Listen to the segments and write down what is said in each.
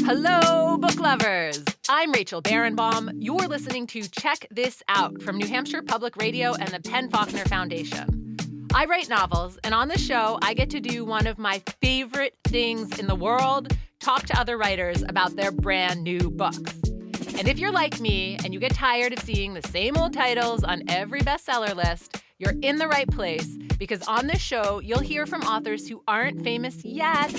Hello, book lovers! I'm Rachel Barenbaum. You're listening to Check This Out from New Hampshire Public Radio and the Penn Faulkner Foundation. I write novels, and on the show, I get to do one of my favorite things in the world, talk to other writers about their brand new books. And if you're like me and you get tired of seeing the same old titles on every bestseller list, you're in the right place, because on this show, you'll hear from authors who aren't famous yet,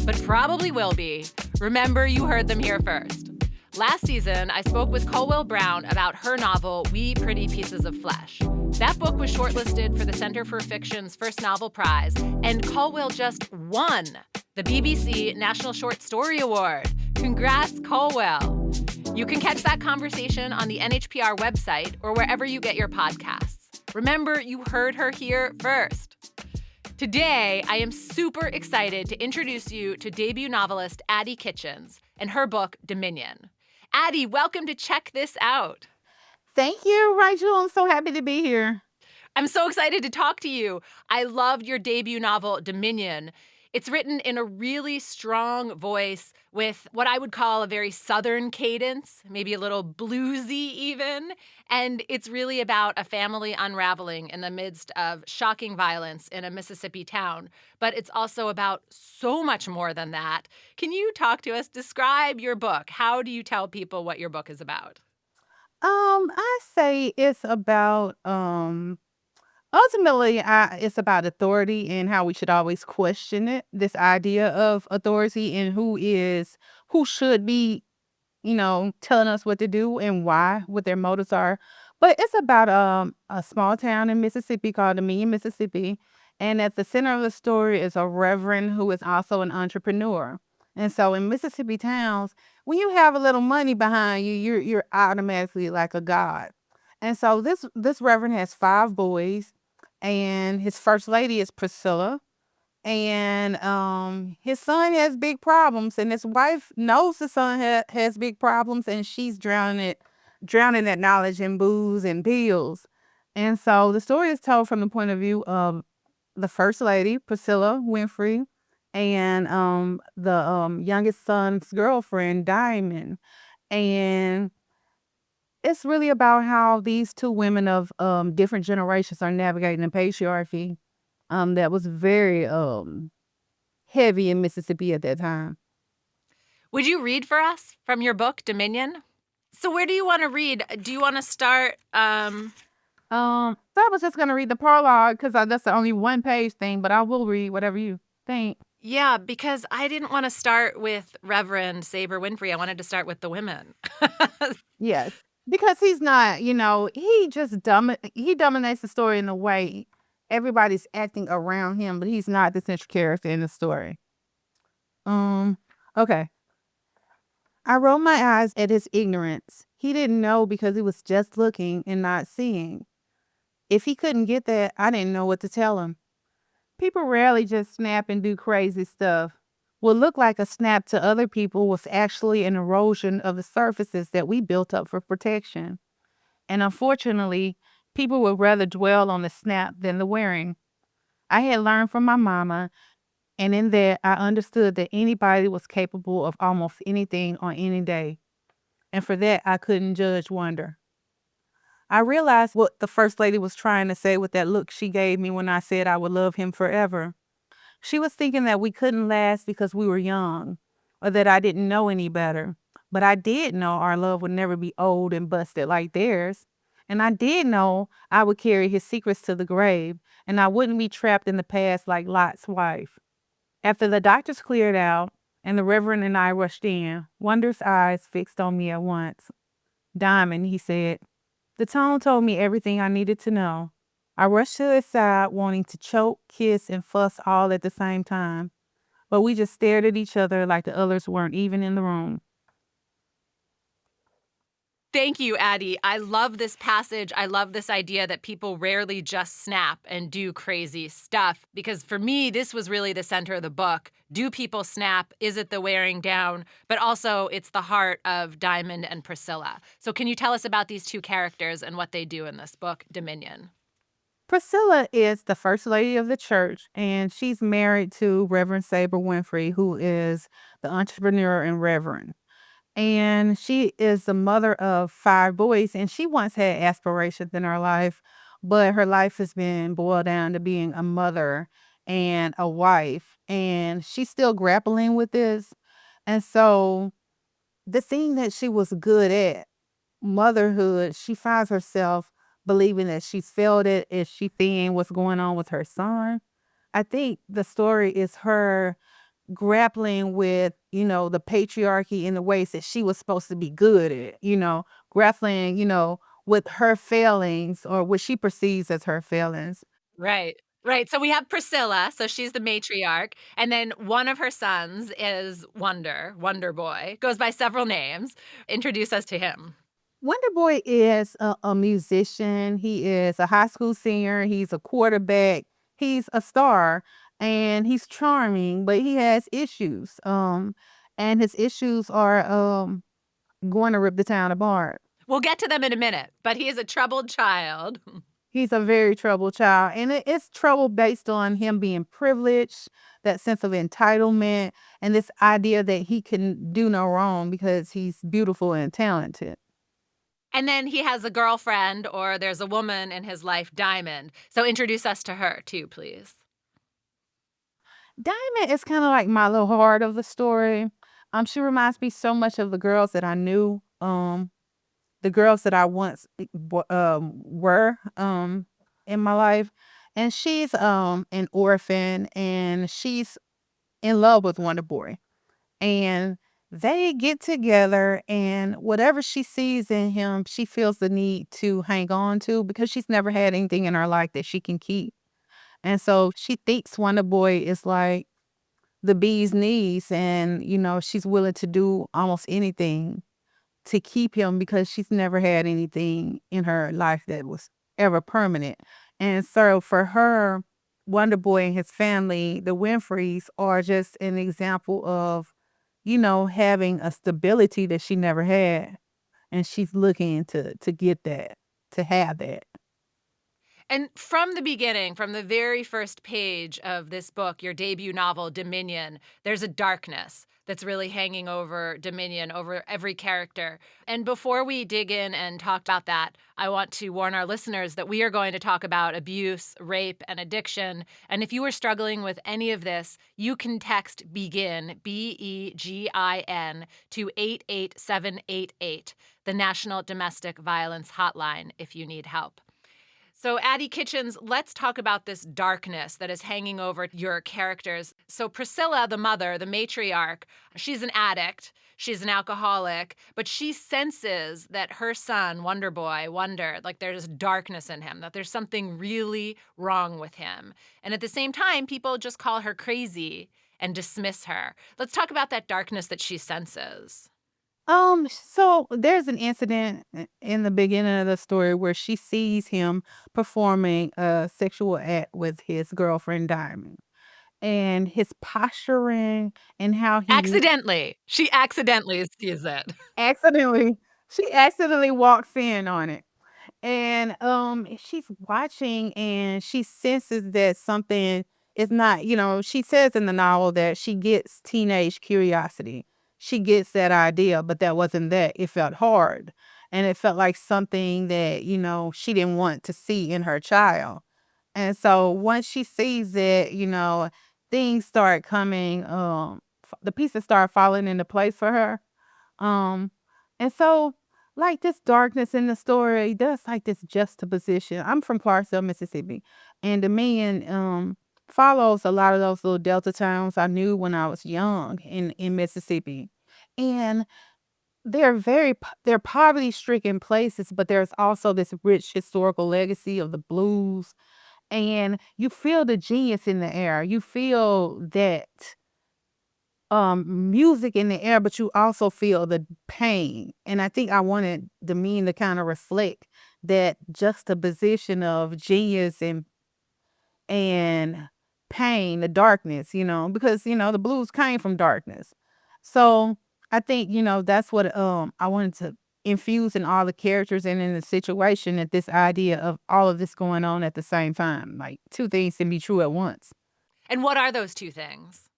but probably will be. Remember, you heard them here first. Last season, I spoke with Colwell Brown about her novel, We Pretty Pieces of Flesh. That book was shortlisted for the Center for Fiction's First Novel Prize, and Colwell just won the BBC National Short Story Award. Congrats, Colwell. You can catch that conversation on the NHPR website or wherever you get your podcasts. Remember, you heard her here first. Today, I am super excited to introduce you to debut novelist Addie Citchens and her book, Dominion. Addie, welcome to Check This Out. Thank you, Rachel. I'm so happy to be here. I'm so excited to talk to you. I loved your debut novel, Dominion. It's written in a really strong voice with what I would call a very Southern cadence, maybe a little bluesy even. And it's really about a family unraveling in the midst of shocking violence in a Mississippi town. But it's also about so much more than that. Can you talk to us? Describe your book. How do you tell people what your book is about? I say it's about ultimately it's about authority and how we should always question it. This idea of authority and who should be, telling us what to do and why, what their motives are. But it's about a small town in Mississippi called Dominion, Mississippi. And at the center of the story is a reverend who is also an entrepreneur. And so in Mississippi towns, when you have a little money behind you, you're automatically like a god. And so this reverend has 5 boys, and his first lady is Priscilla. And his son has big problems, and his wife knows the son has big problems, and she's drowning that knowledge in booze and pills. And so the story is told from the point of view of the first lady, Priscilla Winfrey, and the youngest son's girlfriend, Diamond. And it's really about how these two women of different generations are navigating the patriarchy that was very heavy in Mississippi at that time. Would you read for us from your book, Dominion? So where do you want to read? Do you want to start? So I was just gonna read the prologue because that's the only 1-page thing, but I will read whatever you think. Yeah, because I didn't want to start with Reverend Saber Winfrey. I wanted to start with the women. Yes, because he's not, he dominates the story in a way everybody's acting around him, but he's not the central character in the story. Okay. I rolled my eyes at his ignorance. He didn't know because he was just looking and not seeing. If he couldn't get that, I didn't know what to tell him. People rarely just snap and do crazy stuff. What looked like a snap to other people was actually an erosion of the surfaces that we built up for protection. And unfortunately, people would rather dwell on the snap than the wearing. I had learned from my mama, and in that, I understood that anybody was capable of almost anything on any day. And for that, I couldn't judge wonder. I realized what the first lady was trying to say with that look she gave me when I said I would love him forever. She was thinking that we couldn't last because we were young, or that I didn't know any better. But I did know our love would never be old and busted like theirs. And I did know I would carry his secrets to the grave, and I wouldn't be trapped in the past like Lot's wife. After the doctors cleared out, and the Reverend and I rushed in, wondrous eyes fixed on me at once. Diamond, he said. The tone told me everything I needed to know. I rushed to his side, wanting to choke, kiss, and fuss all at the same time. But we just stared at each other like the others weren't even in the room. Thank you, Addie. I love this passage. I love this idea that people rarely just snap and do crazy stuff, because for me, this was really the center of the book. Do people snap? Is it the wearing down? But also, it's the heart of Diamond and Priscilla. So can you tell us about these two characters and what they do in this book, Dominion? Priscilla is the first lady of the church, and she's married to Reverend Saber Winfrey, who is the entrepreneur and reverend. And she is the mother of 5 boys, and she once had aspirations in her life, but her life has been boiled down to being a mother and a wife, and she's still grappling with this. And so the thing that she was good at, motherhood, she finds herself believing that she's failed it. Is she seeing what's going on with her son? I think the story is her grappling with, the patriarchy in the ways that she was supposed to be good at, grappling, with her failings or what she perceives as her failings. Right. Right, so we have Priscilla, so she's the matriarch, and then one of her sons is Wonder Boy, goes by several names. Introduce us to him. Wonder Boy is a musician. He is a high school senior. He's a quarterback. He's a star, and he's charming, but he has issues. And his issues are going to rip the town apart. We'll get to them in a minute, but he is a troubled child. He's a very troubled child, and it's trouble based on him being privileged, that sense of entitlement, and this idea that he can do no wrong because he's beautiful and talented. And then he has a girlfriend, or there's a woman in his life, Diamond. So introduce us to her too, please. Diamond is kinda like my little heart of the story. She reminds me so much of the girls that I knew, the girls that I once were, in my life, and she's, an orphan, and she's in love with Wonder Boy, and they get together, and whatever she sees in him, she feels the need to hang on to because she's never had anything in her life that she can keep, and so she thinks Wonder Boy is like the bee's knees, and she's willing to do almost anything to keep him because she's never had anything in her life that was ever permanent. And so for her, Wonder Boy and his family, the Winfreys, are just an example of having a stability that she never had, and she's looking to get that, to have that. And from the beginning, from the very first page of this book, your debut novel, Dominion, there's a darkness that's really hanging over Dominion, over every character. And before we dig in and talk about that, I want to warn our listeners that we are going to talk about abuse, rape, and addiction. And if you are struggling with any of this, you can text BEGIN, BEGIN, to 88788, the National Domestic Violence Hotline, if you need help. So, Addie Citchens, let's talk about this darkness that is hanging over your characters. So, Priscilla, the mother, the matriarch, she's an addict, she's an alcoholic, but she senses that her son, Wonder Boy, like there's darkness in him, that there's something really wrong with him. And at the same time, people just call her crazy and dismiss her. Let's talk about that darkness that she senses. So there's an incident in the beginning of the story where she sees him performing a sexual act with his girlfriend Diamond, and his posturing and how Accidentally. She accidentally sees it. accidentally she accidentally walks in on it. And, she's watching and she senses that something is not, she says in the novel that she gets teenage curiosity. She gets that idea, but that wasn't that. It felt hard. And it felt like something that, she didn't want to see in her child. And so once she sees it, things start coming, the pieces start falling into place for her. Um, and so, like this darkness in the story, there's like this juxtaposition. I'm from Clarksville, Mississippi, and the man follows a lot of those little delta towns I knew when I was young in Mississippi, and they're poverty stricken places, but there's also this rich historical legacy of the blues, and you feel the genius in the air. You feel that music in the air, but you also feel the pain. And I think I wanted the meme to kind of reflect that juxtaposition of genius and pain, the darkness, because the blues came from darkness. So I think, that's what I wanted to infusing all the characters and in the situation that this idea of all of this going on at the same time. Like two things can be true at once. And what are those two things?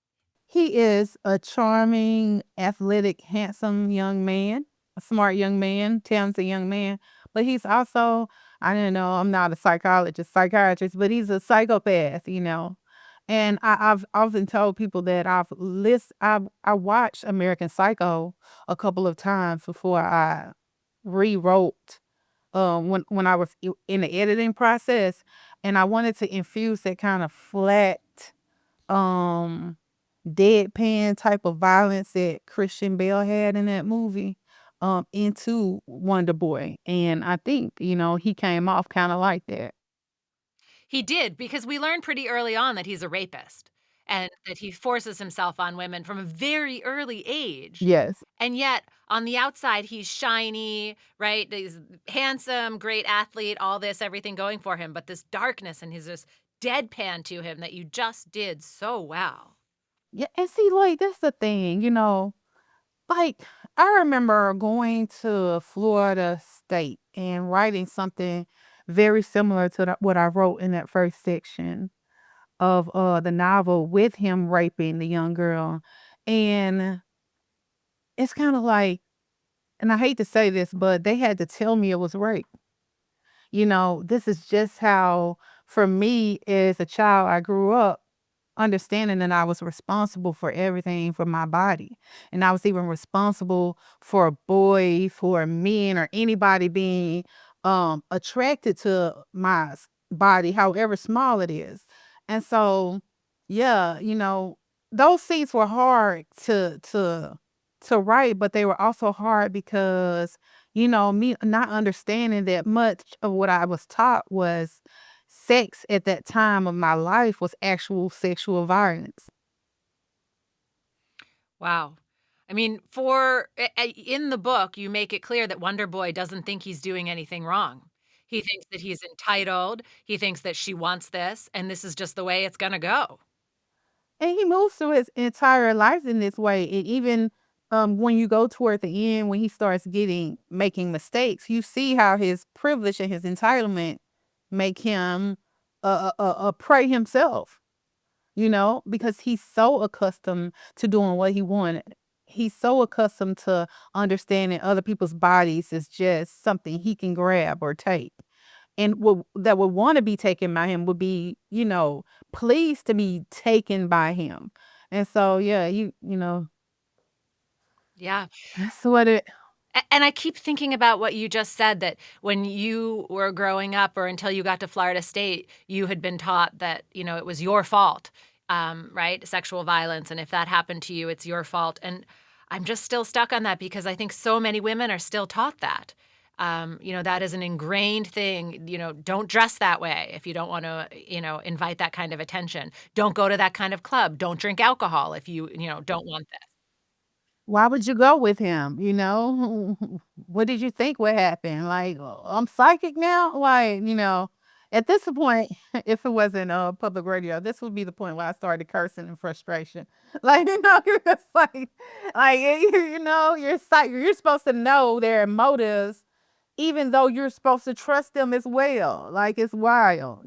He is a charming, athletic, handsome young man, a smart young man, talented young man. But he's also, I don't know, I'm not a psychiatrist, but he's a psychopath. And I've often told people that I watched American Psycho a couple of times before I rewrote when I was in the editing process, and I wanted to infuse that kind of flat um deadpan type of violence that Christian Bale had in that movie into Wonder Boy. And I think, he came off kind of like that. He did, because we learned pretty early on that he's a rapist and that he forces himself on women from a very early age. Yes. And yet, on the outside, he's shiny, right? He's handsome, great athlete, all this, everything going for him. But this darkness and his this deadpan to him that you just did so well. Yeah, and see, like, that's the thing. Like, I remember going to Florida State and writing something very similar to what I wrote in that first section of the novel with him raping the young girl. And it's kind of like, and I hate to say this, but they had to tell me it was rape. This is just how, for me as a child, I grew up understanding that I was responsible for everything for my body. And I was even responsible for boys, for men, or anybody being attracted to my body, however small it is. And so, yeah, those scenes were hard to write, but they were also hard because, me not understanding that much of what I was taught was sex at that time of my life was actual sexual violence. Wow. I mean, in the book, you make it clear that Wonder Boy doesn't think he's doing anything wrong. He thinks that he's entitled. He thinks that she wants this, and this is just the way it's gonna go. And he moves through his entire life in this way. And even when you go toward the end, when he starts making mistakes, you see how his privilege and his entitlement make him a prey himself. Because he's so accustomed to doing what he wanted. He's so accustomed to understanding other people's bodies is just something he can grab or take. And that would want to be taken by him would be, pleased to be taken by him. And so, yeah, Yeah. that's what it. And I keep thinking about what you just said, that when you were growing up or until you got to Florida State, you had been taught that, it was your fault, right? Sexual violence. And if that happened to you, it's your fault. And I'm just still stuck on that because I think so many women are still taught that. That is an ingrained thing. Don't dress that way if you don't want to, invite that kind of attention. Don't go to that kind of club. Don't drink alcohol if don't want this. Why would you go with him? What did you think would happen? Like, "Oh, I'm psychic now?" Like, at this point, if it wasn't public radio, this would be the point where I started cursing in frustration. Like, it's you're supposed to know their motives, even though you're supposed to trust them as well. Like, it's wild.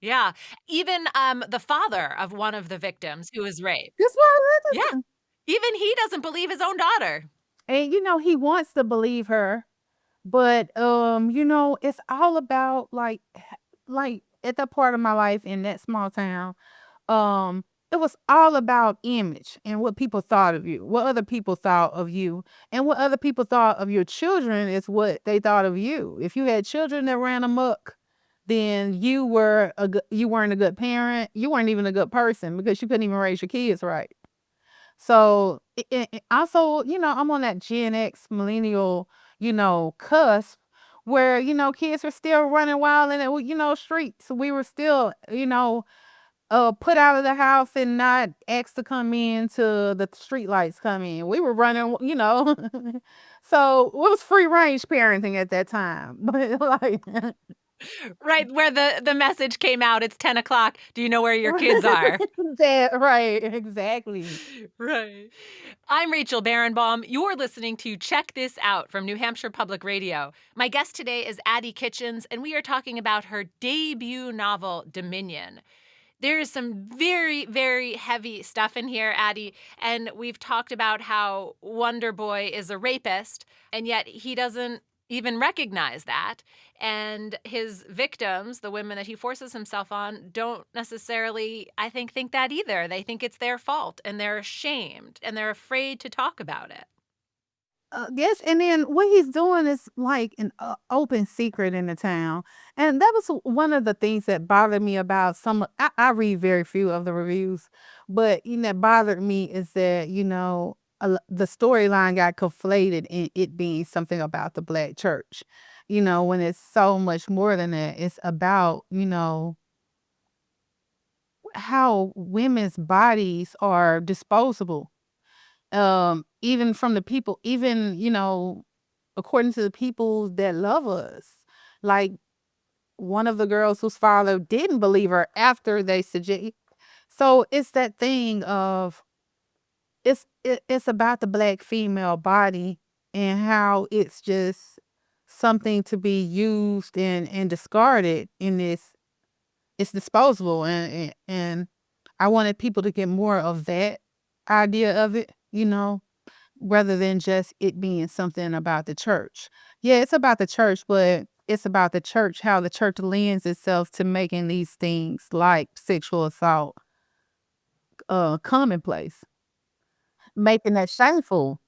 Yeah. Even the father of one of the victims who was raped. That's why. Yeah. Even he doesn't believe his own daughter. And he wants to believe her. But, it's all about, like, at that part of my life in that small town, it was all about image and what people thought of you, what other people thought of you, and what other people thought of your children is what they thought of you. If you had children that ran amok, then you weren't a good parent, you weren't even a good person because you couldn't even raise your kids right. So, also, I'm on that Gen X millennial, cusp where, kids are still running wild in the, streets. We were still, put out of the house and not asked to come in till the street lights come in. We were running. So it was free range parenting at that time. But like Right, where the message came out, "It's 10 o'clock. Do you know where your kids are?" That right, exactly. Right. I'm Rachel Barenbaum. You're listening to Check This Out from New Hampshire Public Radio. My guest today is Addie Citchens, and we are talking about her debut novel, Dominion. There is some very, very heavy stuff in here, Addie, and we've talked about how Wonder Boy is a rapist, and yet he doesn't even recognize that. And his victims, the women that he forces himself on, don't necessarily, I think that either. They think it's their fault, and they're ashamed, and they're afraid to talk about it. Yes, and then what he's doing is like an open secret in the town, and that was one of the things that bothered me about some. I read very few of the reviews, but that bothered me is that the storyline got conflated in it being something about the black church. When it's so much more than that. It's about how women's bodies are disposable, even from the people, even according to the people that love us. Like one of the girls whose father didn't believe her after they suggest. So it's that thing of it's about the black female body and how it's just something to be used and discarded in this. It's disposable, and I wanted people to get more of that idea of it, rather than just it being something about the church. Yeah, it's about the church, but it's about the church, how the church lends itself to making these things like sexual assault commonplace, making that shameful.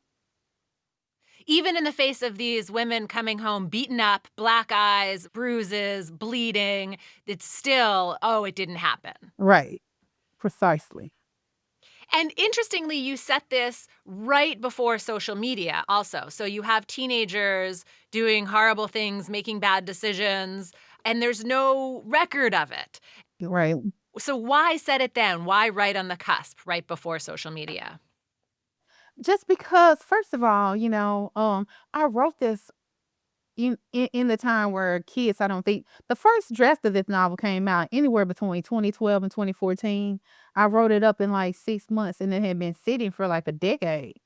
Even in the face of these women coming home beaten up, black eyes, bruises, bleeding, it's still, "Oh, it didn't happen." Right. Precisely. And interestingly, you set this right before social media also. So you have teenagers doing horrible things, making bad decisions, and there's no record of it. Right. So why set it then? Why right on the cusp, right before social media? Just because, first of all, I wrote this in the time where kids, I don't think the first draft of this novel came out anywhere between 2012 and 2014. I wrote it up in like 6 months and it had been sitting for like a decade.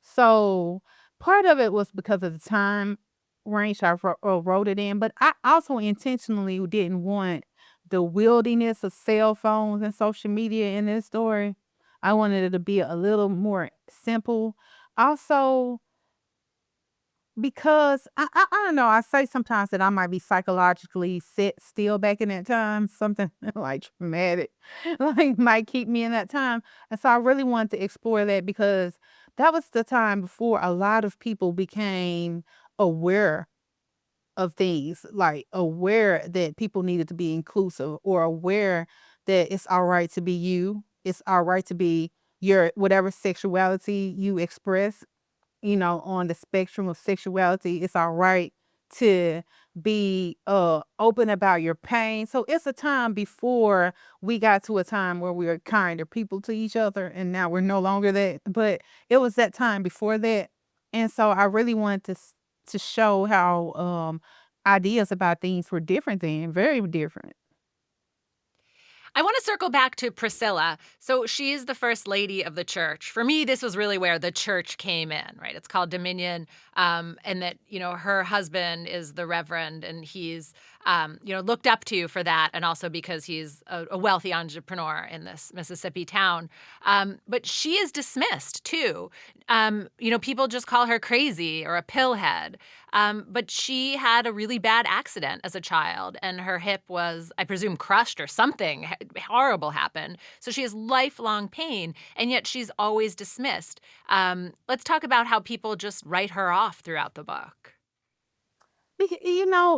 So part of it was because of the time range wrote it in, but I also intentionally didn't want the wilderness of cell phones and social media in this story. I wanted it to be a little more simple. Also, because I don't know, I say sometimes that I might be psychologically set still back in that time, something like traumatic, like might keep me in that time. And so I really wanted to explore that because that was the time before a lot of people became aware of things, like aware that people needed to be inclusive or aware that it's all right to be you. It's all right to be your whatever sexuality you express, on the spectrum of sexuality. It's all right to be open about your pain. So it's a time before we got to a time where we were kinder people to each other and now we're no longer that. But it was that time before that. And so I really wanted to show how ideas about things were different then, very different. I want to circle back to Priscilla. So she is the first lady of the church. For me, this was really where the church came in, right? It's called Dominion, and that her husband is the reverend, and he's looked up to for that, and also because he's a wealthy entrepreneur in this Mississippi town. But she is dismissed too. People just call her crazy or a pillhead. But she had a really bad accident as a child, and her hip was, I presume, crushed or something horrible happened. So she has lifelong pain, and yet she's always dismissed. Let's talk about how people just write her off throughout the book.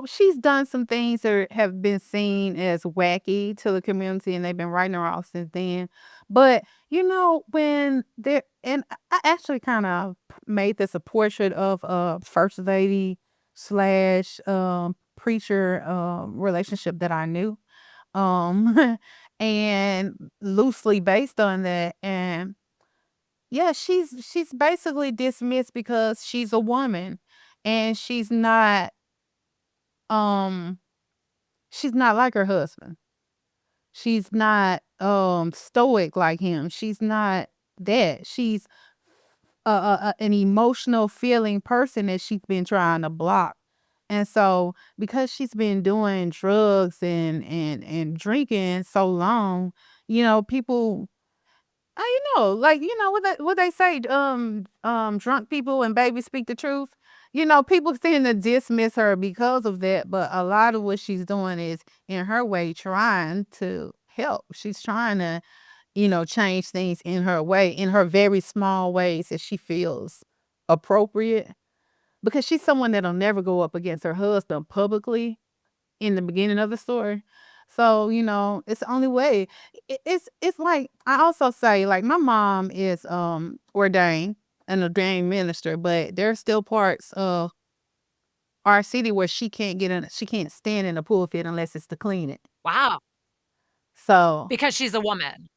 She's done some things that have been seen as wacky to the community, and they've been writing her off since then. But when there, and I actually kind of made this a portrait of a first lady slash preacher relationship that I knew, and loosely based on that, and yeah, she's basically dismissed because she's a woman, and she's not um She's not like her husband. She's not stoic like him. She's not that. She's an emotional feeling person that she's been trying to block. And so because she's been doing drugs and drinking so long, people like, what they say, drunk people and babies speak the truth. People tend to dismiss her because of that, but a lot of what she's doing is in her way trying to help. She's trying to, change things in her way, in her very small ways that she feels appropriate. Because she's someone that'll never go up against her husband publicly in the beginning of the story. So, it's the only way. It's like I also say, like, my mom is ordained, an ordained minister, but there's still parts of our city where she can't stand in the pulpit unless it's to clean it. Wow. So Because she's a woman.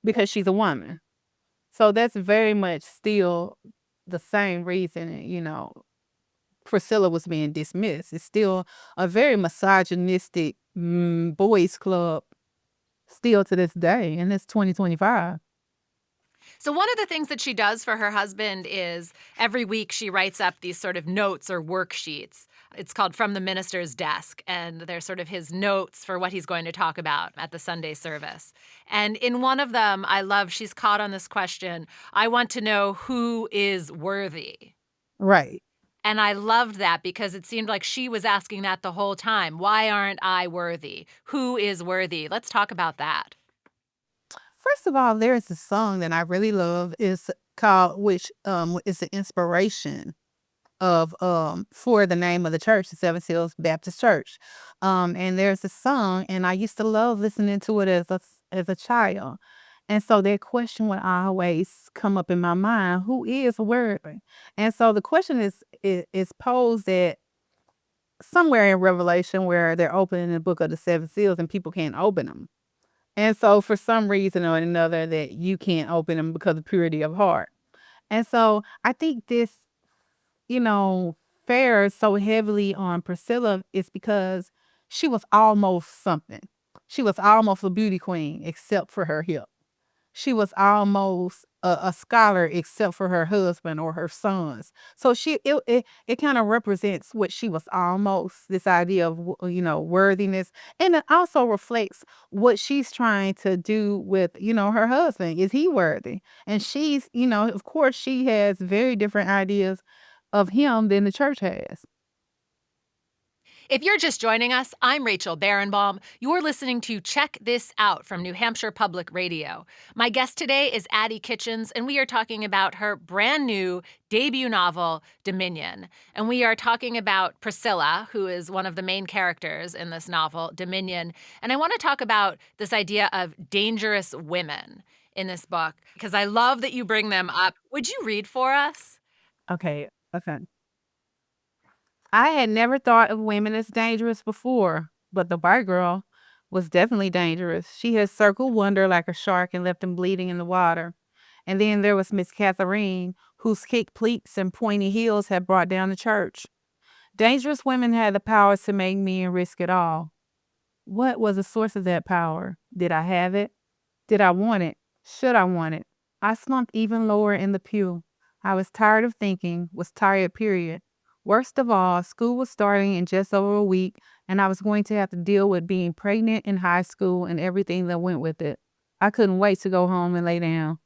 because she's a woman. So that's very much still the same reason, Priscilla was being dismissed. It's still a very misogynistic boys club still to this day, and it's 2025. So, one of the things that she does for her husband is every week she writes up these sort of notes or worksheets. It's called From the Minister's Desk, and they're sort of his notes for what he's going to talk about at the Sunday service. And in one of them, I love she's caught on this question: I want to know who is worthy. Right. And I loved that because it seemed like she was asking that the whole time. Why aren't I worthy? Who is worthy? Let's talk about that. First of all, there is a song that I really love. It's called which is the inspiration of for the name of the church, the Seven Seals Baptist Church. And there's a song, and I used to love listening to it as a child. And so that question would always come up in my mind: who is worthy? And so the question is posed at somewhere in Revelation where they're opening the book of the seven seals and people can't open them. And so for some reason or another that you can't open them because of purity of heart. And so I think this, you know, fares so heavily on Priscilla is because she was almost something. She was almost a beauty queen except for her hip. She was almost a scholar except for her husband or her sons. So it kind of represents what she was almost, this idea of worthiness, and it also reflects what she's trying to do with her husband. Is he worthy? And she's of course she has very different ideas of him than the church has. If you're just joining us, I'm Rachel Barenbaum. You're listening to Check This Out from New Hampshire Public Radio. My guest today is Addie Citchens, and we are talking about her brand new debut novel, Dominion. And we are talking about Priscilla, who is one of the main characters in this novel, Dominion. And I want to talk about this idea of dangerous women in this book, because I love that you bring them up. Would you read for us? Okay. Okay. I had never thought of women as dangerous before, but the white girl was definitely dangerous. She had circled Wonder like a shark and left him bleeding in the water. And then there was Miss Catherine, whose kick pleats and pointy heels had brought down the church. Dangerous women had the power to make men risk it all. What was the source of that power? Did I have it? Did I want it? Should I want it? I slumped even lower in the pew. I was tired of thinking, was tired, period. Worst of all, school was starting in just over a week, and I was going to have to deal with being pregnant in high school and everything that went with it. I couldn't wait to go home and lay down.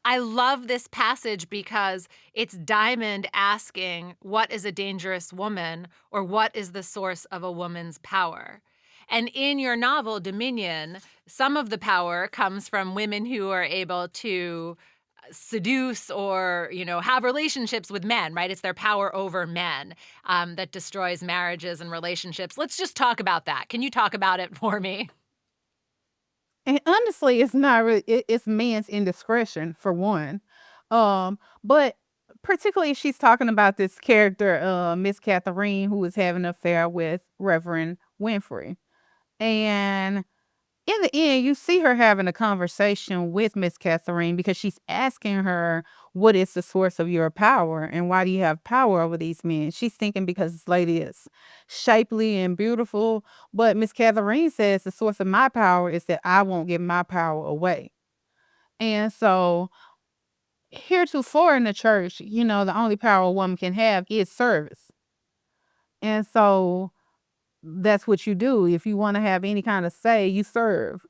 I love this passage because it's Diamond asking, what is a dangerous woman, or what is the source of a woman's power? And in your novel, Dominion, some of the power comes from women who are able to seduce or, have relationships with men, right? It's their power over men that destroys marriages and relationships. Let's just talk about that. Can you talk about it for me? And honestly, it's not really it's man's indiscretion for one. But particularly if she's talking about this character, Miss Catherine, who is having an affair with Reverend Winfrey. And In the end, you see her having a conversation with Miss Catherine because she's asking her, "What is the source of your power, and why do you have power over these men?" She's thinking because this lady is shapely and beautiful, but Miss Catherine says the source of my power is that I won't give my power away. And so, heretofore in the church, the only power a woman can have is service. And so that's what you do. If you want to have any kind of say, you serve.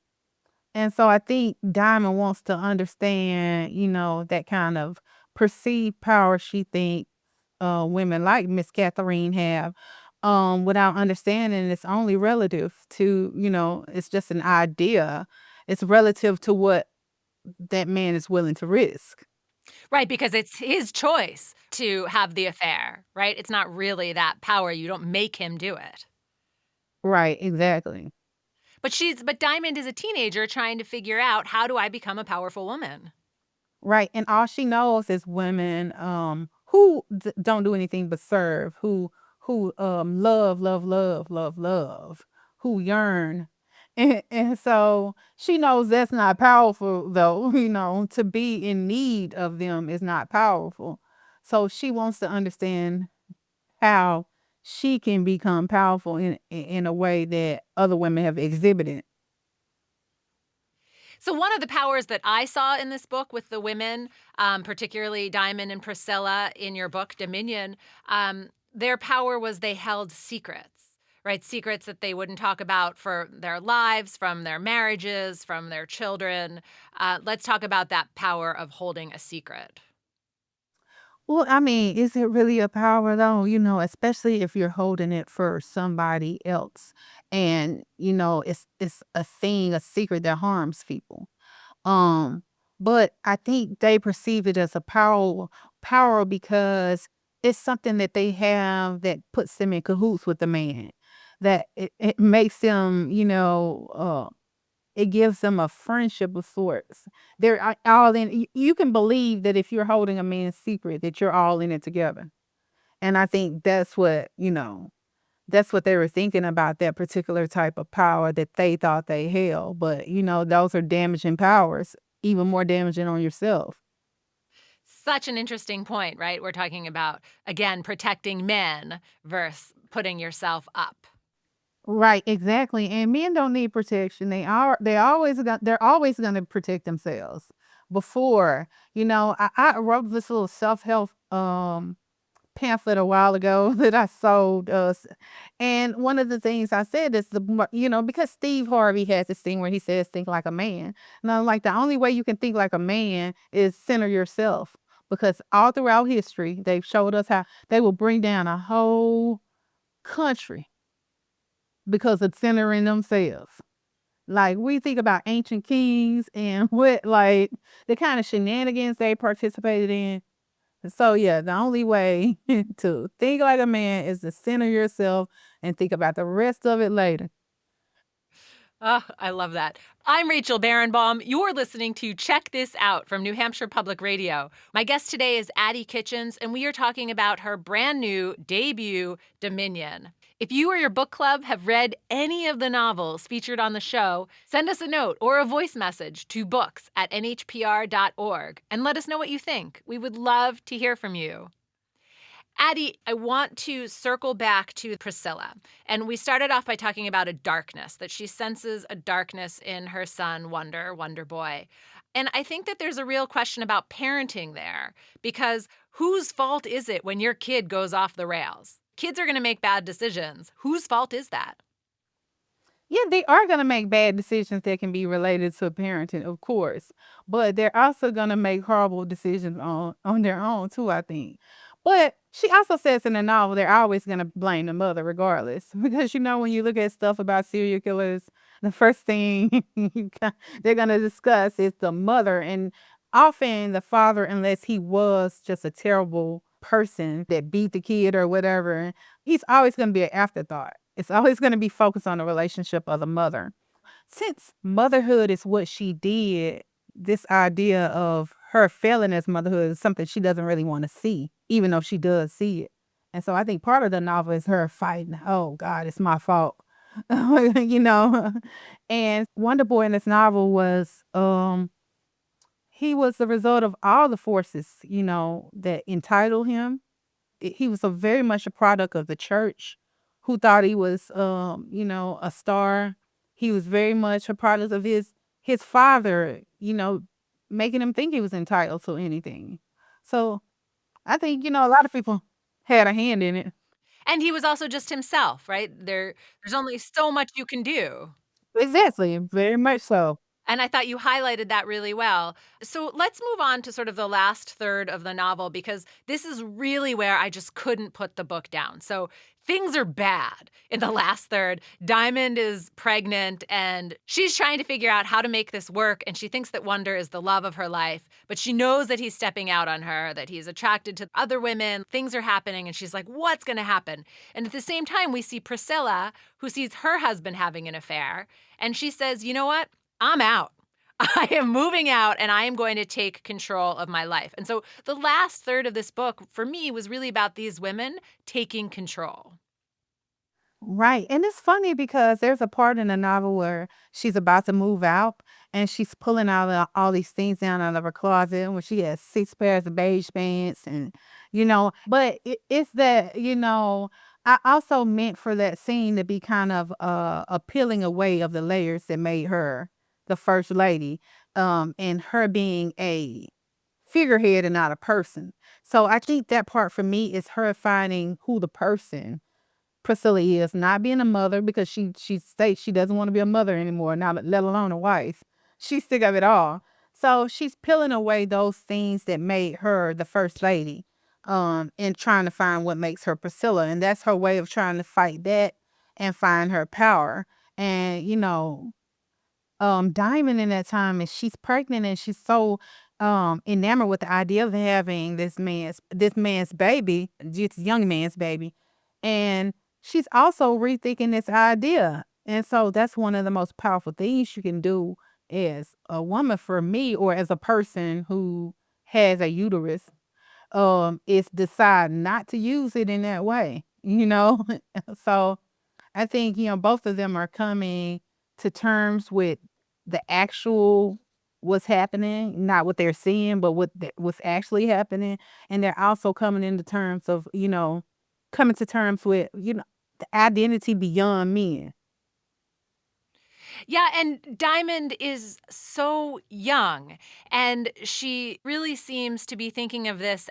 And so I think Diamond wants to understand, that kind of perceived power she thinks women like Miss Catherine have, without understanding it's only relative to, it's just an idea. It's relative to what that man is willing to risk. Right, because it's his choice to have the affair, right? It's not really that power, you don't make him do it. Right, exactly. But Diamond is a teenager trying to figure out, how do I become a powerful woman? Right, and all she knows is women, who don't do anything but serve, who love, love, love, love, love, who yearn, and so she knows that's not powerful though. To be in need of them is not powerful. So she wants to understand how she can become powerful in a way that other women have exhibited. So one of the powers that I saw in this book with the women, particularly Diamond and Priscilla in your book, Dominion, their power was they held secrets, right? Secrets that they wouldn't talk about for their lives, from their marriages, from their children. Let's talk about that power of holding a secret. Well, I mean, is it really a power though? Especially if you're holding it for somebody else and it's a thing, a secret that harms people. Um, but I think they perceive it as a power because it's something that they have that puts them in cahoots with the man. That it makes them, it gives them a friendship of sorts. They're all in. You can believe that if you're holding a man's secret, that you're all in it together. And I think that's what they were thinking about that particular type of power that they thought they held. But those are damaging powers, even more damaging on yourself. Such an interesting point, right? We're talking about, again, protecting men versus putting yourself up. Right, exactly. And men don't need protection. They're always gonna protect themselves. Before, I wrote this little self-help pamphlet a while ago that I sold us. And one of the things I said is because Steve Harvey has this thing where he says think like a man. And I'm like, the only way you can think like a man is center yourself. Because all throughout history, they've showed us how they will bring down a whole country because of centering themselves. Like we think about ancient kings and what like the kind of shenanigans they participated in. So yeah, the only way to think like a man is to center yourself and think about the rest of it later. Oh, I love that. I'm Rachel Barenbaum. You're listening to Check This Out from New Hampshire Public Radio. My guest today is Addie Citchens, and we are talking about her brand new debut, Dominion. If you or your book club have read any of the novels featured on the show, send us a note or a voice message to books@nhpr.org and let us know what you think. We would love to hear from you. Addie, I want to circle back to Priscilla. And we started off by talking about a darkness, that she senses a darkness in her son, Wonder Boy. And I think that there's a real question about parenting there, because whose fault is it when your kid goes off the rails? Kids are going to make bad decisions. Whose fault is that? Yeah, they are gonna make bad decisions that can be related to parenting, of course, but they're also gonna make horrible decisions on their own too, I think. But she also says in the novel they're always gonna blame the mother regardless, because when you look at stuff about serial killers, the first thing they're gonna discuss is the mother, and often the father, unless he was just a terrible person that beat the kid or whatever, he's always gonna be an afterthought. It's always gonna be focused on the relationship of the mother. Since motherhood is what she did, this idea of her failing as motherhood is something she doesn't really wanna see, even though she does see it. And so I think part of the novel is her fighting, "Oh God, it's my fault." you know. And Wonder Boy in this novel was he was the result of all the forces, that entitled him. He was a very much a product of the church who thought he was a star. He was very much a product of his father, making him think he was entitled to anything. So I think, a lot of people had a hand in it. And he was also just himself, right? There's only so much you can do. Exactly. Very much so. And I thought you highlighted that really well. So let's move on to sort of the last third of the novel because this is really where I just couldn't put the book down. So things are bad in the last third. Diamond is pregnant and she's trying to figure out how to make this work. And she thinks that Wonder is the love of her life, but she knows that he's stepping out on her, that he's attracted to other women. Things are happening. And she's like, what's going to happen? And at the same time, we see Priscilla, who sees her husband having an affair. And she says, you know what? I'm out. I am moving out and I am going to take control of my life. And so the last third of this book for me was really about these women taking control. Right. And it's funny because there's a part in the novel where she's about to move out and she's pulling out all these things down out of her closet where she has 6 pairs of beige pants but it's that, I also meant for that scene to be kind of a peeling away of the layers that made her the first lady, and her being a figurehead and not a person. So I think that part for me is her finding who the person Priscilla is, not being a mother because she states she doesn't want to be a mother anymore, not let alone a wife. She's sick of it all. So she's peeling away those things that made her the first lady, and trying to find what makes her Priscilla. And that's her way of trying to fight that and find her power. And, Diamond in that time is she's pregnant and she's so enamored with the idea of having this man's baby, this young man's baby. And she's also rethinking this idea. And so that's one of the most powerful things you can do as a woman for me or as a person who has a uterus, is decide not to use it in that way. So I think, both of them are coming to terms with the actual what's happening, not what they're seeing, but what's actually happening. And they're also coming into terms of, coming to terms with, the identity beyond men. Yeah, and Diamond is so young, and she really seems to be thinking of this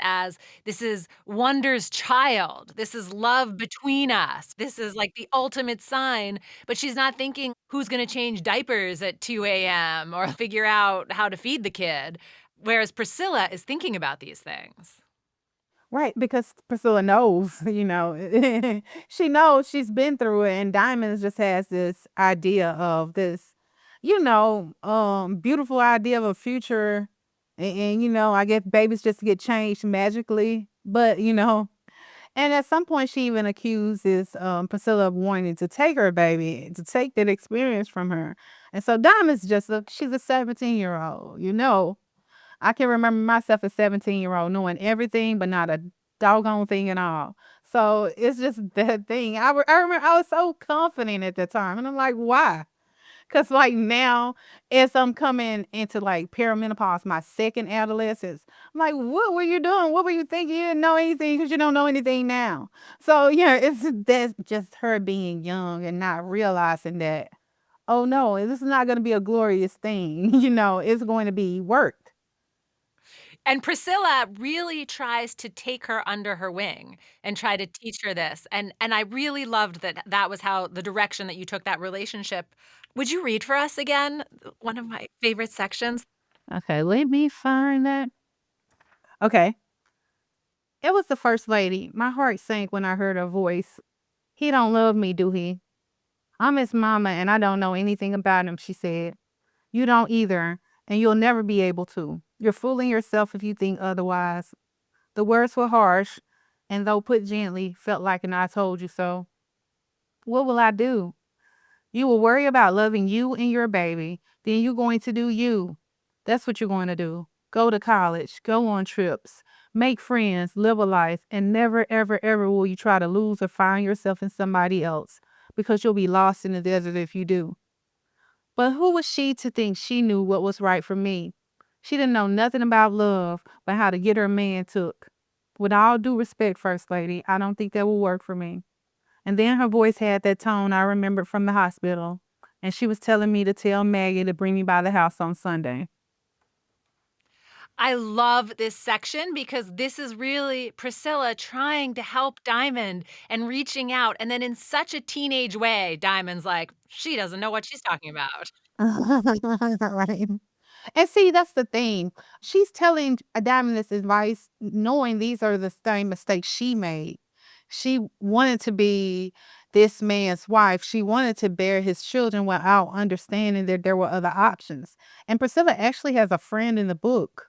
is Wonder's child. This is love between us. This is like the ultimate sign, but she's not thinking who's going to change diapers at 2 a.m. or figure out how to feed the kid. Whereas Priscilla is thinking about these things. Right, because Priscilla knows, she knows she's been through it, and Diamonds just has this idea of this, beautiful idea of a future, and I guess babies just get changed magically, but and at some point she even accuses Priscilla of wanting to take her baby, to take that experience from her, and so Diamond's she's a 17-year old. I can remember myself as 17-year-old knowing everything, but not a doggone thing at all. So it's just that thing. I remember I was so confident at the time, and I'm like, why? Because like now, as I'm coming into like perimenopause, my second adolescence, I'm like, what were you doing? What were you thinking? You didn't know anything because you don't know anything now. So yeah, that's just her being young and not realizing that. Oh no, this is not going to be a glorious thing. It's going to be work. And Priscilla really tries to take her under her wing and try to teach her this, and I really loved that that was how the direction that you took that relationship. Would you read for us again? One of my favorite sections. Okay, let me find that. Okay. It was the first lady. My heart sank when I heard her voice. He don't love me, do he? I'm his mama and I don't know anything about him, she said. You don't either, and you'll never be able to. You're fooling yourself if you think otherwise. The words were harsh, and though put gently, felt like an I told you so. What will I do? You will worry about loving you and your baby. Then you're going to do you. That's what you're going to do. Go to college, go on trips, make friends, live a life, and never, ever, ever will you try to lose or find yourself in somebody else. because you'll be lost in the desert if you do. But who was she to think she knew what was right for me? She didn't know nothing about love, but how to get her man took. With all due respect, First Lady, I don't think that will work for me. And then her voice had that tone I remembered from the hospital. And she was telling me to tell Maggie to bring me by the house on Sunday. I love this section because this is really Priscilla trying to help Diamond and reaching out, and then in such a teenage way, Diamond's like, "She doesn't know what she's talking about." Right. And see, that's the thing. She's telling Diamond this advice, knowing these are the same mistakes she made. She wanted to be this man's wife. She wanted to bear his children without understanding that there were other options. And Priscilla actually has a friend in the book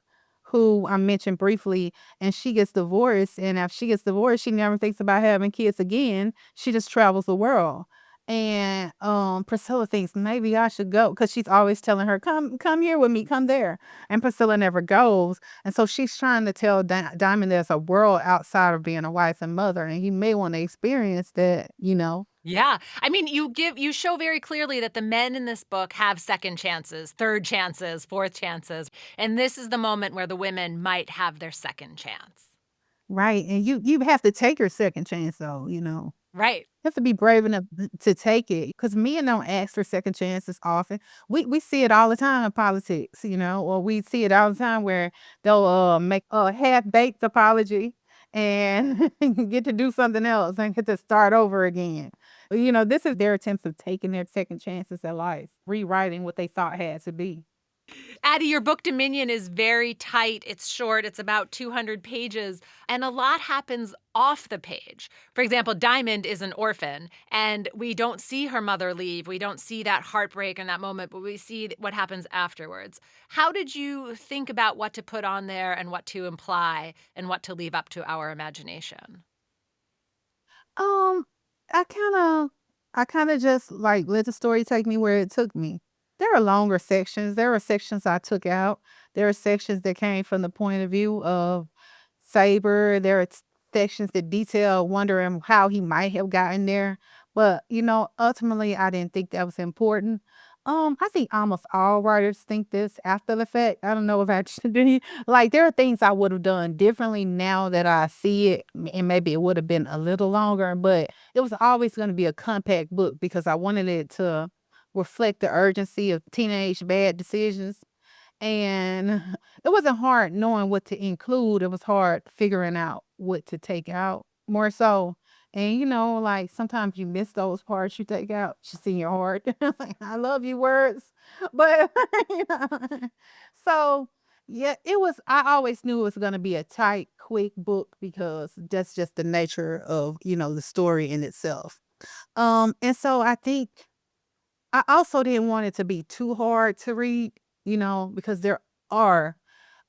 who I mentioned briefly, and she gets divorced. And after she gets divorced, she never thinks about having kids again. She just travels the world. And Priscilla thinks maybe I should go because she's always telling her, come here with me, come there. And Priscilla never goes. And so she's trying to tell Diamond there's a world outside of being a wife and mother, and he may want to experience that. Yeah. I mean, you show very clearly that the men in this book have second chances, third chances, fourth chances, and this is the moment where the women might have their second chance. Right. And you have to take your second chance though. Right. You have to be brave enough to take it because men don't ask for second chances often. We see it all the time in politics, or we see it all the time where they'll make a half baked apology and get to do something else and get to start over again. This is their attempts of taking their second chances at life, rewriting what they thought had to be. Addie, your book Dominion is very tight. It's short. It's about 200 pages, and a lot happens off the page. For example, Diamond is an orphan, and we don't see her mother leave. We don't see that heartbreak in that moment, but we see what happens afterwards. How did you think about what to put on there and what to imply and what to leave up to our imagination? Um, I kinda just, like, let the story take me where it took me. There are longer sections, there are sections I took out, there are sections that came from the point of view of Saber, there are sections that detail wondering how he might have gotten there, but ultimately, I didn't think that was important. I think almost all writers think this after the fact. I don't know if I should be like, there are things I would have done differently now that I see it, and maybe it would have been a little longer, but it was always gonna be a compact book because I wanted it to reflect the urgency of teenage bad decisions. And it wasn't hard knowing what to include, it was hard figuring out what to take out more so. And like, sometimes you miss those parts you take out, just in your heart. Like, I love you words, but you know. So, yeah, I always knew it was gonna be a tight, quick book because that's just the nature of the story in itself. And so I think I also didn't want it to be too hard to read, because there are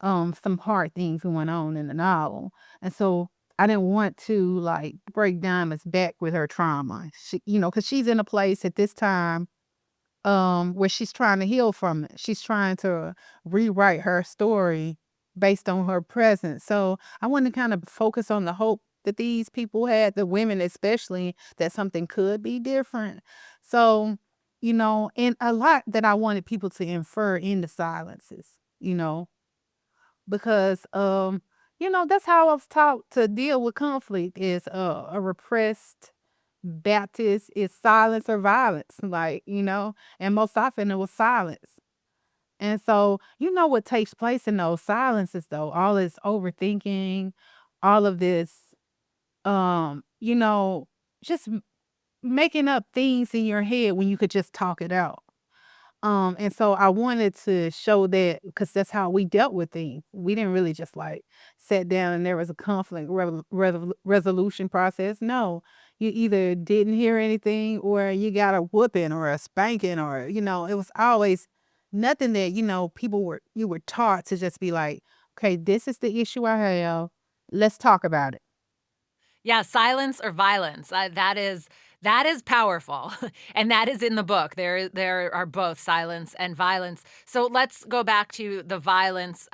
some hard things going on in the novel. And so I didn't want to like break Diamond's back with her trauma. Because she's in a place at this time where she's trying to heal from it. She's trying to rewrite her story based on her present. So I want to kind of focus on the hope that these people had, the women especially, that something could be different. So, and a lot that I wanted people to infer in the silences, because that's how I was taught to deal with conflict is a repressed Baptist is silence or violence, and most often it was silence. And so, what takes place in those silences, though, all this overthinking, all of this, um, you know, just making up things in your head when you could just talk it out. And so I wanted to show that because that's how we dealt with things. We didn't really just like sit down and there was a conflict resolution process. No, you either didn't hear anything or you got a whooping or a spanking or it was always nothing that you were taught to just be like, okay, this is the issue I have. Let's talk about it. Yeah, silence or violence. That is powerful, and that is in the book. There are both silence and violence. So let's go back to the violence.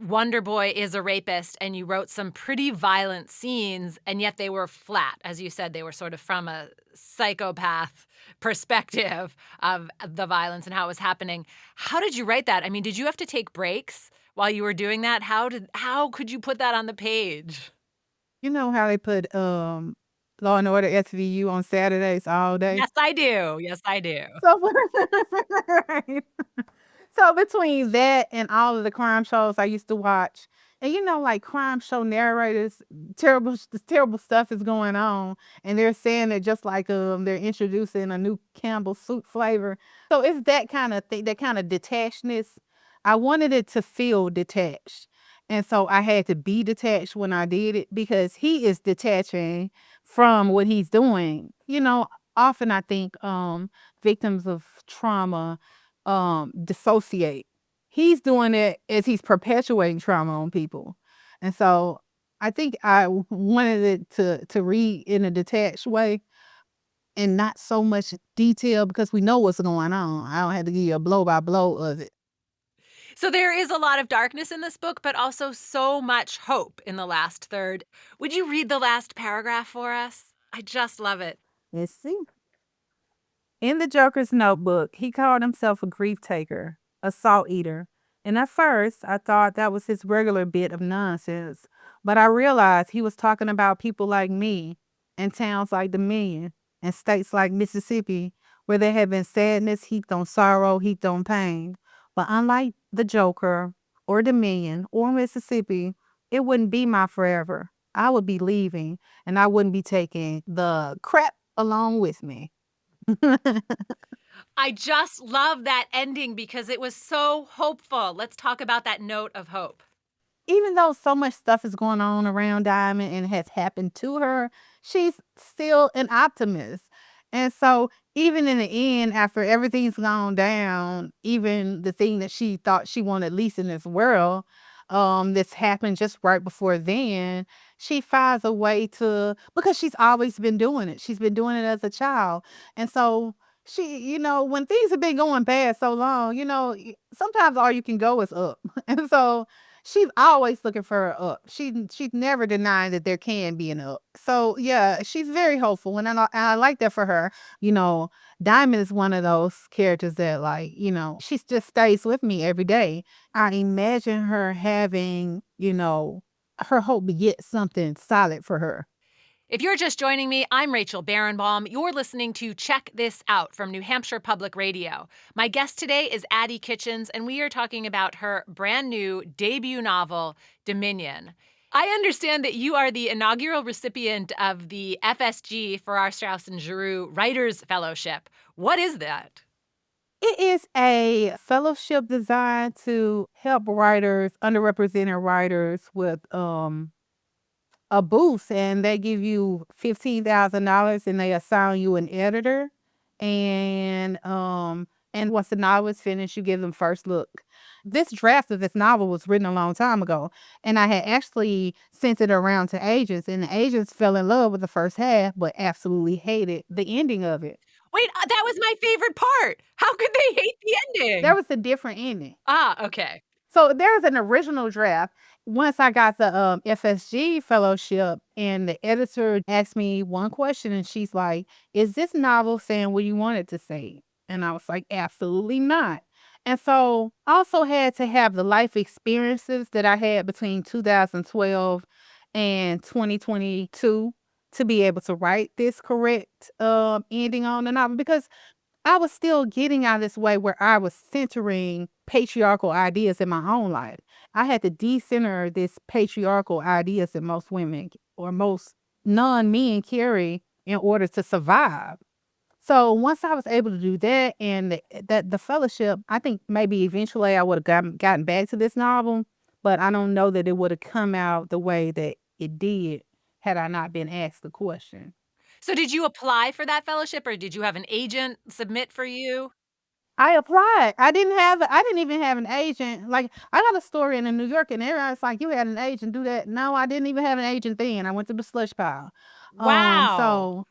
Wonder Boy is a rapist and you wrote some pretty violent scenes, and yet they were flat. As you said, they were sort of from a psychopath perspective of the violence and how it was happening. How did you write that? I mean, did you have to take breaks while you were doing that? How could you put that on the page? You know how they put, Law& and Order SVU on Saturdays all day? Yes, I do. Yes, I do. So right. So between that and all of the crime shows I used to watch, and like crime show narrators, terrible stuff is going on, and they're saying that just like they're introducing a new Campbell soup flavor. So it's that kind of thing, that kind of detachedness. I wanted it to feel detached. And so I had to be detached when I did it because he is detaching from what he's doing. Often I think victims of trauma dissociate. He's doing it as he's perpetuating trauma on people. And so I think I wanted it to read in a detached way and not so much detail because we know what's going on. I don't have to give you a blow by blow of it. So there is a lot of darkness in this book, but also so much hope in the last third. Would you read the last paragraph for us? I just love it. Let's see. In the Joker's notebook, he called himself a grief taker, a salt eater. And at first, I thought that was his regular bit of nonsense. But I realized he was talking about people like me in towns like Dominion and states like Mississippi, where there had been sadness heaped on sorrow, heaped on pain. But unlike the Joker or Dominion or Mississippi, it wouldn't be my forever. I would be leaving, and I wouldn't be taking the crap along with me. I just love that ending because it was so hopeful. Let's talk about that note of hope. Even though so much stuff is going on around Diamond and has happened to her, she's still an optimist. And so, even in the end, after everything's gone down, even the thing that she thought she wanted least in this world, this happened just right before then, she finds a way to, because she's always been doing it. She's been doing it as a child. And so, when things have been going bad so long, sometimes all you can go is up. And so, she's always looking for a up. She's never denied that there can be an up. So yeah, she's very hopeful, and I like that for her. You know, Diamond is one of those characters that she just stays with me every day. I imagine her having her hope to get something solid for her. If you're just joining me, I'm Rachel Barenbaum. You're listening to Check This Out from New Hampshire Public Radio. My guest today is Addie Citchens, and we are talking about her brand new debut novel, Dominion. I understand that you are the inaugural recipient of the FSG, Farrar, Straus and Giroux Writers Fellowship. What is that? It is a fellowship designed to help writers, underrepresented writers, with a boost, and they give you $15,000 and they assign you an editor. And once the novel is finished, you give them first look. This draft of this novel was written a long time ago, and I had actually sent it around to agents, and the agents fell in love with the first half but absolutely hated the ending of it. Wait, that was my favorite part. How could they hate the There ending? was a different ending. Okay. So there's an original draft. Once I got the FSG fellowship, and the editor asked me one question, and she's like, "Is this novel saying what you want it to say?" And I was like, "Absolutely not." And so I also had to have the life experiences that I had between 2012 and 2022 to be able to write this correct ending on the novel, because I was still getting out of this way where I was centering patriarchal ideas in my own life. I had to decenter this patriarchal ideas that most women or most non-men carry in order to survive. So once I was able to do that, and the fellowship, I think maybe eventually I would have gotten back to this novel, but I don't know that it would have come out the way that it did had I not been asked the question. So did you apply for that fellowship or did you have an agent submit for you? I applied. I didn't even have an agent. Like, I got a story in New York, and everybody's like, "You had an agent do that." No, I didn't even have an agent then. I went to the slush pile. Wow. So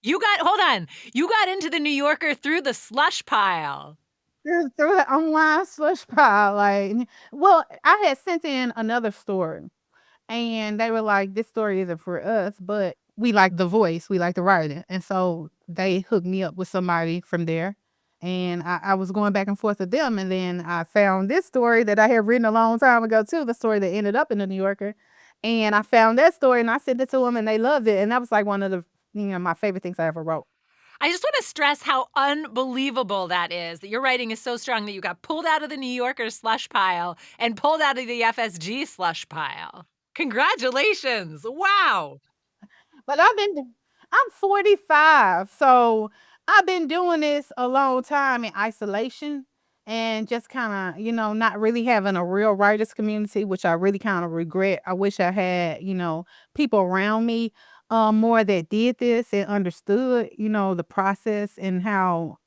Hold on. You got into the New Yorker through the slush pile. through the online slush pile. Like, well, I had sent in another story, and they were like, "This story isn't for us, but we like the voice, we like the writing," and so they hooked me up with somebody from there, and I was going back and forth with them, and then I found this story that I had written a long time ago too, the story that ended up in the New Yorker, and I found that story and I sent it to them, and they loved it, and that was like one of the my favorite things I ever wrote. I just want to stress how unbelievable that is, that your writing is so strong that you got pulled out of the New Yorker slush pile and pulled out of the FSG slush pile. Congratulations. Wow. But I'm 45, so I've been doing this a long time in isolation and just kind of, not really having a real writers community, which I really kind of regret. I wish I had, people around me more that did this and understood, the process and how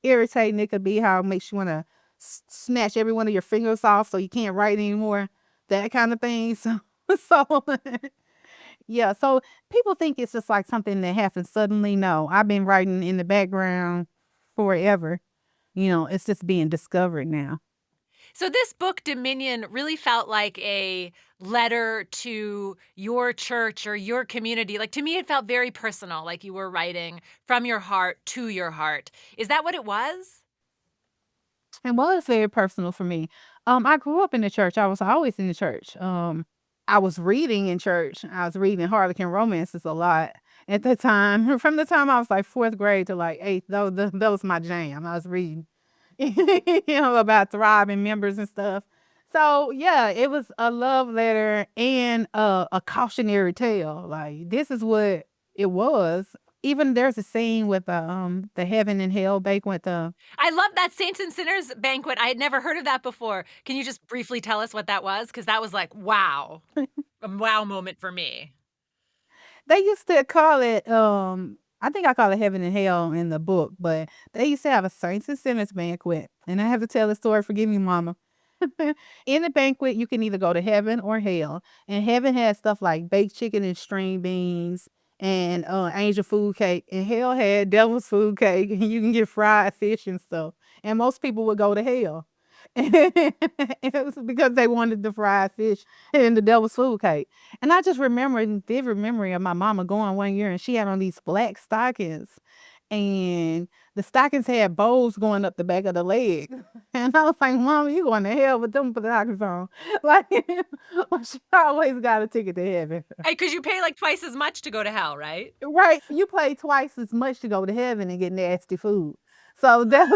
irritating it could be, how it makes you want to snatch every one of your fingers off so you can't write anymore, that kind of thing. So, so yeah, so people think it's just like something that happens suddenly. No, I've been writing in the background forever. It's just being discovered now. So this book, Dominion, really felt like a letter to your church or your community. Like, to me, it felt very personal, like you were writing from your heart to your heart. Is that what it was? And was very personal for me. I grew up in the church. I was always in the church. I was reading in church. I was reading Harlequin romances a lot at the time. From the time I was like fourth grade to like eighth, that was my jam. I was reading, about thriving members and stuff. So yeah, it was a love letter and a cautionary tale. Like, this is what it was. Even there's a scene with the heaven and hell banquet. I love that Saints and Sinners banquet. I had never heard of that before. Can you just briefly tell us what that was? Because that was like, wow, a wow moment for me. They used to call it, I think I call it heaven and hell in the book, but they used to have a saints and sinners banquet. And I have to tell the story, forgive me, mama. In the banquet, you can either go to heaven or hell. And heaven has stuff like baked chicken and string beans and angel food cake. And hell had devil's food cake. And you can get fried fish and stuff. And most people would go to hell. It was because they wanted the fried fish and the devil's food cake. And I just remember in vivid memory of my mama going one year and she had on these black stockings. And the stockings had bows going up the back of the leg. And I was like, Mama, you going to hell with them stockings on. Like, she always got a ticket to heaven. Because you pay like twice as much to go to hell, right? Right. You pay twice as much to go to heaven and get nasty food. So that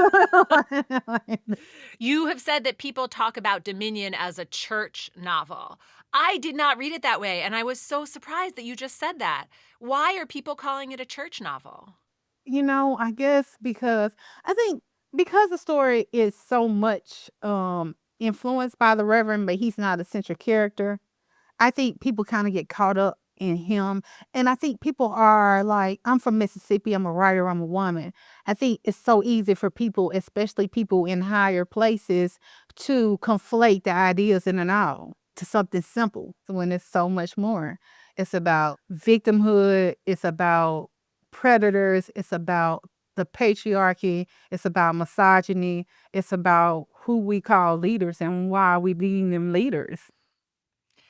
You have said that people talk about Dominion as a church novel. I did not read it that way, and I was so surprised that you just said that. Why are people calling it a church novel? I guess because I think because the story is so much influenced by the Reverend, but he's not a central character. I think people kind of get caught up in him. And I think people are like, I'm from Mississippi, I'm a writer, I'm a woman. I think it's so easy for people, especially people in higher places, to conflate the ideas in and out to something simple when it's so much more. It's about victimhood, it's about predators, it's about the patriarchy, it's about misogyny, it's about who we call leaders and why we being them leaders.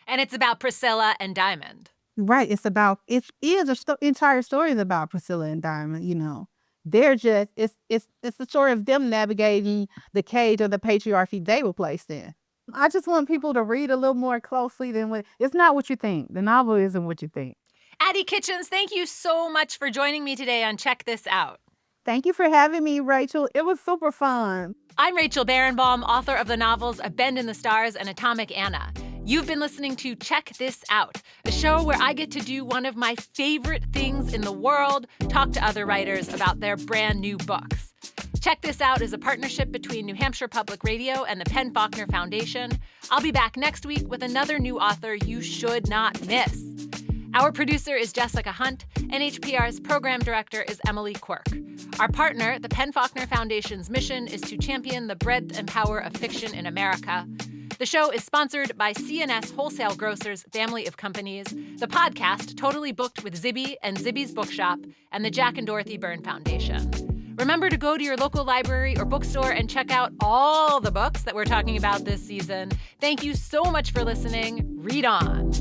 And it's about Priscilla and Diamond. Right, it is entire story is about Priscilla and Diamond. They're just it's the story of them navigating the cage of the patriarchy they were placed in. I just want people to read a little more closely than what it's not what you think. The novel isn't what you think. Addie Citchens, thank you so much for joining me today on Check This Out. Thank you for having me, Rachel. It was super fun. I'm Rachel Barenbaum, author of the novels A Bend in the Stars and Atomic Anna. You've been listening to Check This Out, a show where I get to do one of my favorite things in the world, talk to other writers about their brand new books. Check This Out is a partnership between New Hampshire Public Radio and the Penn Faulkner Foundation. I'll be back next week with another new author you should not miss. Our producer is Jessica Hunt. NHPR's program director is Emily Quirk. Our partner, the Penn Faulkner Foundation's mission is to champion the breadth and power of fiction in America. The show is sponsored by C&S Wholesale Grocers Family of Companies, the podcast Totally Booked with Zibby and Zibby's Bookshop, and the Jack and Dorothy Byrne Foundation. Remember to go to your local library or bookstore and check out all the books that we're talking about this season. Thank you so much for listening. Read on.